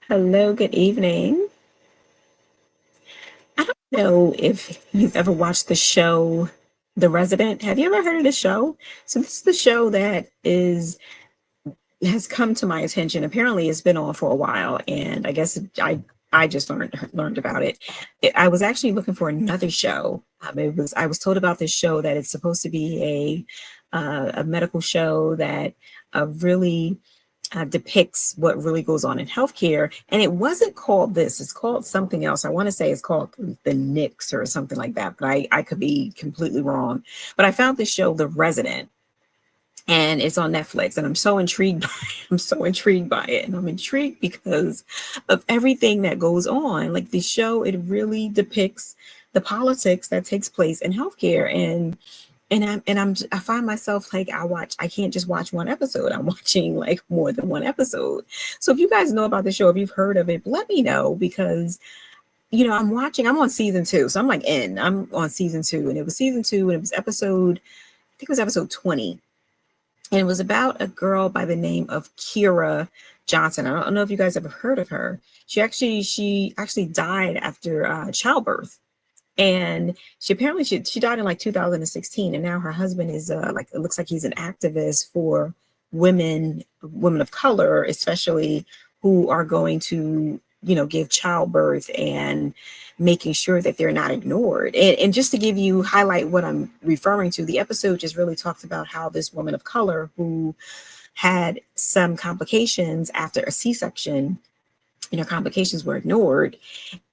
Hello, good evening. I don't know if you've ever watched the show The Resident. Have you ever heard of the show? So this is the show that is has come to my attention. Apparently, it's been on for a while, and I guess I just learned about it. I was actually looking for another show. I was told about this show that it's supposed to be a medical show that really depicts what really goes on in healthcare. And it wasn't called this, it's called something else. I want to say it's called The Nix or something like that, but I could be completely wrong. But I found this show, The Resident, and it's on Netflix, and I'm so intrigued by it. I'm so intrigued by it. And I'm intrigued because of everything that goes on. Like the show, it really depicts the politics that takes place in healthcare. I find myself like I can't just watch one episode. I'm watching like more than one episode. So if you guys know about the show, if you've heard of it, let me know because I'm on season 2. So I'm on season 2, and it was season 2, and it was I think it was episode 20. And it was about a girl by the name of Kira Johnson. I don't know if you guys ever heard of her. She actually died after childbirth. And she died in like 2016, and now her husband is like, it looks like he's an activist for women of color, especially who are going to give childbirth and making sure that they're not ignored. And just to highlight what I'm referring to, the episode just really talks about how this woman of color who had some complications after a C-section, her complications were ignored,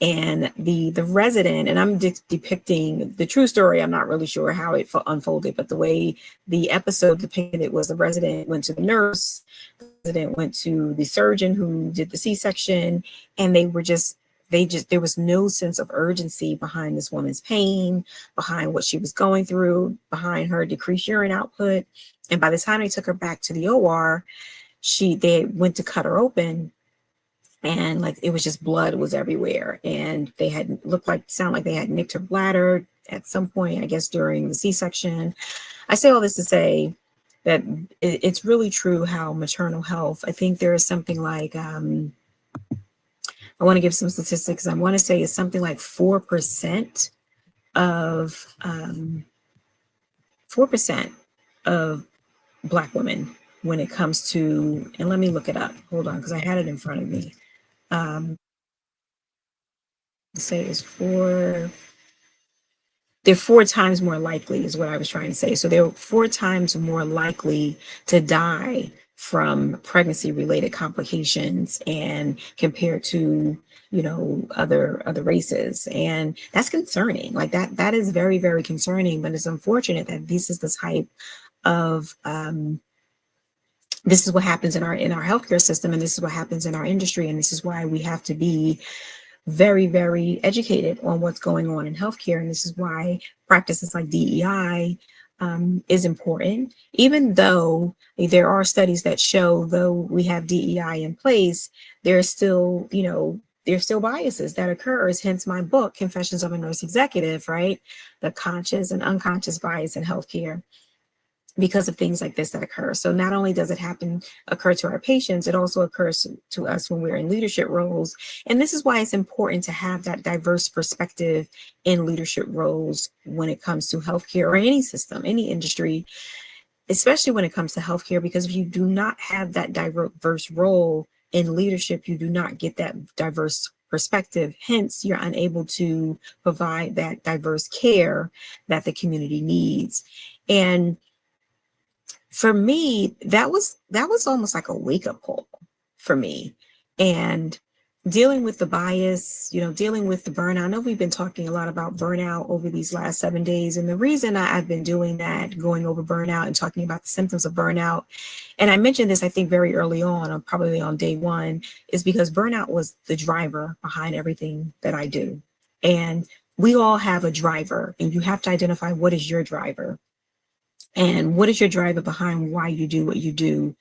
and the resident, and I'm depicting the true story. I'm not really sure how it unfolded, but the way the episode depicted it was the resident went to the nurse, the resident went to the surgeon who did the C-section, and there was no sense of urgency behind this woman's pain, behind what she was going through, behind her decreased urine output. And by the time they took her back to the OR, they went to cut her open, and like it was just blood was everywhere, and they had sound like they had nicked her bladder at some point, I guess during the C-section. I say all this to say that it's really true how maternal health, I think there is something like I want to give some statistics. I want to say it's something like 4% of 4% of Black women when it comes to, and let me look it up. Hold on, because I had it in front of me. Say is they're 4 times more likely, is what I was trying to say. So they're 4 times more likely to die from pregnancy related complications and compared to other races. And that's concerning. Like that is very, very concerning. But it's unfortunate that this is the type of this is what happens in our healthcare system, and this is what happens in our industry, and this is why we have to be very, very educated on what's going on in healthcare. And this is why practices like DEI is important, even though there are studies that show, though we have DEI in place, there's still biases that occurs, hence my book, Confessions of a Nurse Executive, right? The conscious and unconscious bias in healthcare, because of things like this that occur. So not only does it occur to our patients, it also occurs to us when we're in leadership roles. And this is why it's important to have that diverse perspective in leadership roles when it comes to healthcare or any system, any industry, especially when it comes to healthcare, because if you do not have that diverse role in leadership, you do not get that diverse perspective. Hence, you're unable to provide that diverse care that the community needs. And for me, that was almost like a wake-up call for me. And dealing with the bias, dealing with the burnout. I know we've been talking a lot about burnout over these last 7 days. And the reason I've been doing that, going over burnout and talking about the symptoms of burnout, and I mentioned this, I think, very early on, or probably on day one, is because burnout was the driver behind everything that I do. And we all have a driver, and you have to identify what is your driver. And what is your driver behind why you do what you do?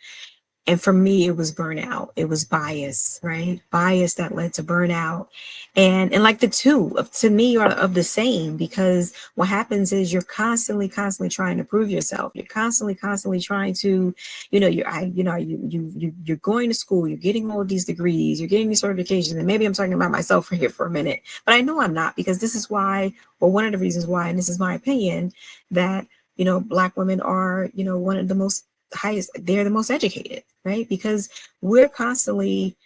And for me, it was burnout. It was bias, right? Bias that led to burnout. And like the two of to me are of the same, because what happens is you're constantly trying to prove yourself. You're constantly trying to, you're going to school, you're getting all of these degrees, you're getting these certifications. And maybe I'm talking about myself for here for a minute, but I know I'm not, because this is why, or one of the reasons why, and this is my opinion, that, Black women are, one of the most highest, they're the most educated, right? Because we're constantly,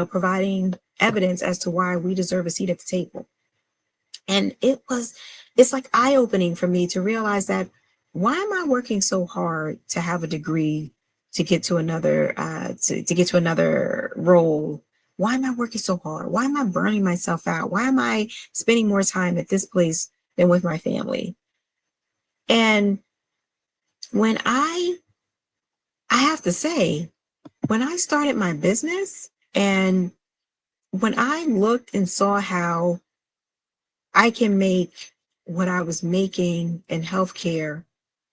providing evidence as to why we deserve a seat at the table. And it's like eye-opening for me to realize that, why am I working so hard to have a degree to get to another to get to another role? Why am I working so hard? Why am I burning myself out? Why am I spending more time at this place than with my family? And when I have to say, when I started my business, and when I looked and saw how I can make what I was making in healthcare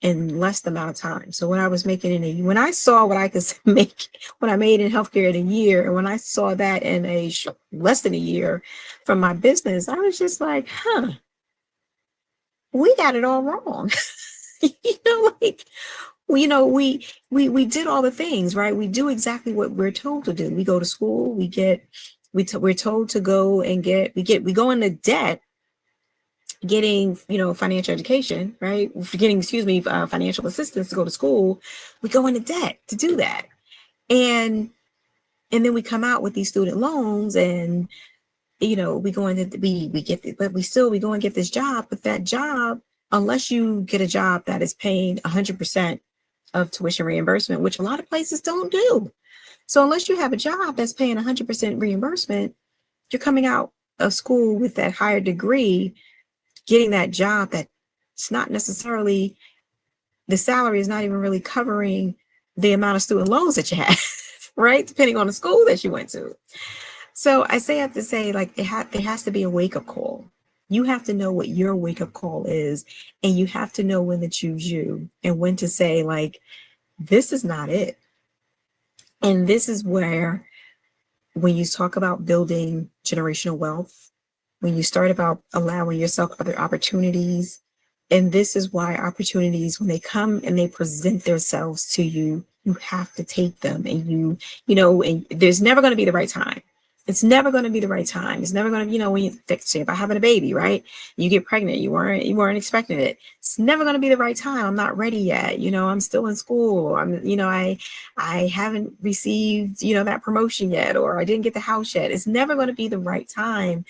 in less amount of time. So when I was making when I saw what I could make, what I made in healthcare in a year, and when I saw that in less than a year from my business, I was just like, we got it all wrong. Like, we did all the things, right? We do exactly what we're told to do. We go to school, we're told to go and we go into debt getting, financial education, right? Getting, financial assistance to go to school. We go into debt to do that. And then we come out with these student loans, and, we go into, we get, but we go and get this job, but that job, unless you get a job that is paying 100% of tuition reimbursement, which a lot of places don't do. So unless you have a job that's paying 100% reimbursement, you're coming out of school with that higher degree, getting that job that's not necessarily, the salary is not even really covering the amount of student loans that you have, right? Depending on the school that you went to. So I have to say, like, there has to be a wake-up call. You have to know what your wake-up call is, and you have to know when to choose you and when to say, like, this is not it. And this is where, when you talk about building generational wealth, when you start about allowing yourself other opportunities, and this is why opportunities, when they come and they present themselves to you, you have to take them. And and there's never going to be the right time. It's never going to be the right time. It's never going to, when you say about having a baby, right? You get pregnant, you weren't expecting it. It's never going to be the right time. I'm not ready yet. I'm still in school. I haven't received, that promotion yet, or I didn't get the house yet. It's never going to be the right time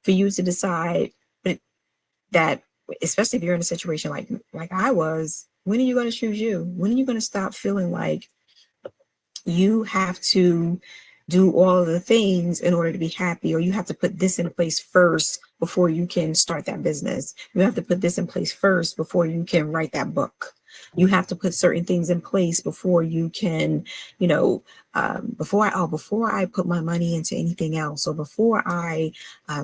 for you to decide. But that, especially if you're in a situation like I was, when are you going to choose you? When are you going to stop feeling like you have to do all of the things in order to be happy, or you have to put this in place first before you can start that business? You have to put this in place first before you can write that book. You have to put certain things in place before you can, before I put my money into anything else, or before I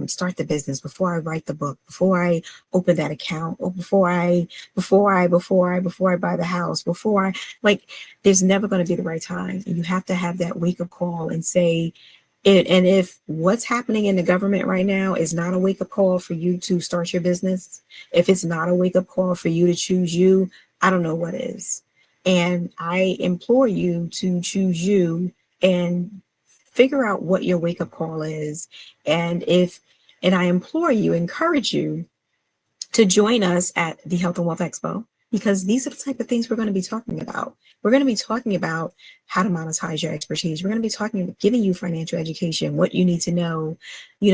start the business, before I write the book, before I open that account, or before I buy the house, there's never going to be the right time. And you have to have that wake up call and say it. And if what's happening in the government right now is not a wake up call for you to start your business, if it's not a wake up call for you to choose you, I don't know what is. And I implore you to choose you and figure out what your wake up call is. And I encourage you to join us at the Health and Wealth Expo, because these are the type of things we're going to be talking about. We're going to be talking about how to monetize your expertise. We're going to be talking about giving you financial education, what you need to know,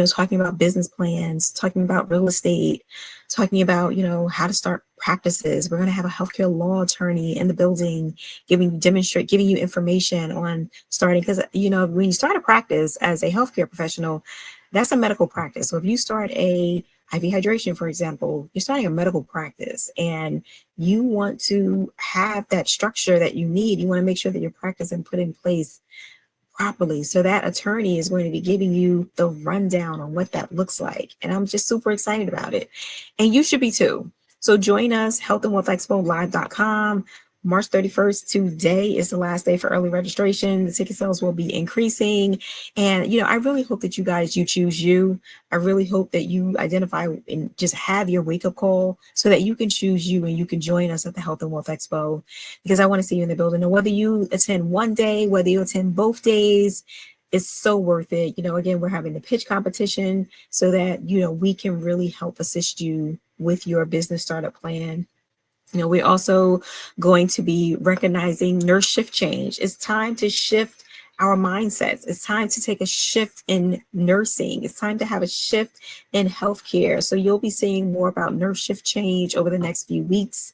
talking about business plans, talking about real estate, talking about, how to start practices. We're going to have a healthcare law attorney in the building, giving you information on starting, because, when you start a practice as a healthcare professional, that's a medical practice. So if you start a IV hydration, for example, you're starting a medical practice, and you want to have that structure that you need. You want to make sure that your practice is put in place properly. So that attorney is going to be giving you the rundown on what that looks like. And I'm just super excited about it. And you should be too. So join us, healthandwealthexpolive.com. March 31st, today is the last day for early registration. The ticket sales will be increasing. And, I really hope that you choose you. I really hope that you identify and just have your wake up call so that you can choose you and you can join us at the Health and Wealth Expo, because I want to see you in the building. And whether you attend one day, whether you attend both days, it's so worth it. Again, we're having the pitch competition so that, we can really help assist you with your business startup plan. We're also going to be recognizing nurse shift change. It's time to shift our mindsets. It's time to take a shift in nursing. It's time to have a shift in healthcare. So you'll be seeing more about nurse shift change over the next few weeks.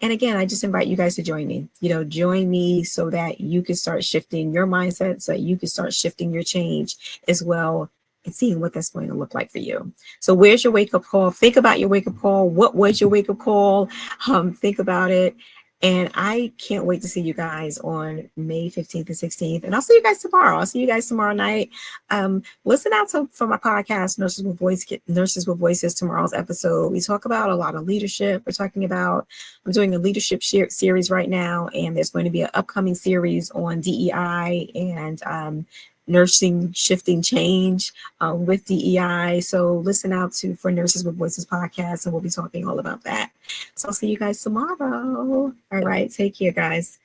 And again, I just invite you guys to join me. Join me so that you can start shifting your mindset, so that you can start shifting your change as well, and seeing what that's going to look like for you. So where's your wake up call? Think about your wake up call. What was your wake up call? Think about it. And I can't wait to see you guys on May 15th and 16th. And I'll see you guys tomorrow. I'll see you guys tomorrow night. Listen out for my podcast, Nurses with Voices, tomorrow's episode. We talk about a lot of leadership. I'm doing a leadership series right now, and there's going to be an upcoming series on DEI and nursing shifting change with DEI. So listen out for Nurses with Voices podcast, and we'll be talking all about that. So I'll see you guys tomorrow. All right, take care, guys.